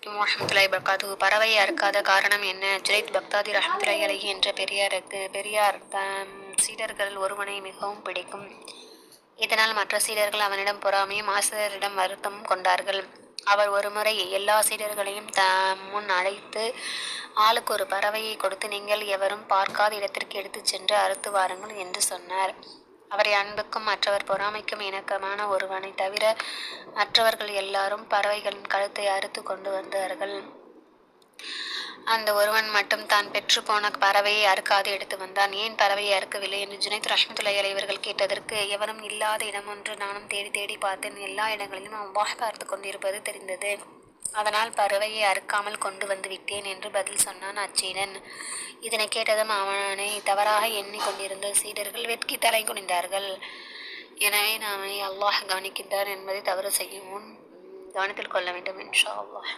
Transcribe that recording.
அலைக்கும் வரஹ்மத்துல்லாஹி வபரகாத்துஹு. பறவையை அறுக்காத காரணம் என்ன? ஜுனைத் பக்தாதி ரஹ்மத்துல்லாஹி அலைஹி என்ற பெரியார் தம் சீடர்களில் ஒருவனை மிகவும் பிடிக்கும். இதனால் மற்ற சீடர்கள் அவனிடம் பொறாமையும் ஆசிரியரிடம் வருத்தமும் கொண்டார்கள். அவர் ஒருமுறை எல்லா சீடர்களையும் தம் முன் அழைத்து, ஆளுக்கு ஒரு பறவையை கொடுத்து, நீங்கள் எவரும் பார்க்காத இடத்திற்கு எடுத்துச் சென்று அறுத்து வாருங்கள் என்று சொன்னார். அவரை அன்புக்கும் மற்றவர் பொறாமைக்கும் இணக்கமான ஒருவனை தவிர மற்றவர்கள் எல்லாரும் பறவைகளின் கழுத்தை அறுத்து கொண்டு வந்தார்கள். அந்த ஒருவன் மட்டும் தான் பெற்று போன பறவையை அறுக்காது எடுத்து வந்தான். ஏன் பறவையை அறுக்கவில்லை என்று ஜுனைத் ரஹ்மத்துல்லாஹி அலைஹி அவர்கள் கேட்டதற்கு, எவரும் இல்லாத இடமொன்று நானும் தேடி தேடி பார்த்தேன். எல்லா இடங்களிலும் அல்லாஹ் பார்த்து கொண்டிருப்பது தெரிந்தது. அதனால் பறவையை அறுக்காமல் கொண்டு வந்து விட்டேன் என்று பதில் சொன்னான் அச்சீடன். இதனை கேட்டதும் அவனை தவறாக எண்ணி கொண்டிருந்த சீடர்கள் வெட்கி தலை குனிந்தார்கள். எனவே நாமே அல்லாஹ் கவனிக்கின்றார் என்பதை தவறு செய்யும் முன் கவனத்தில் கொள்ள வேண்டும் இன்ஷா அல்லாஹ்.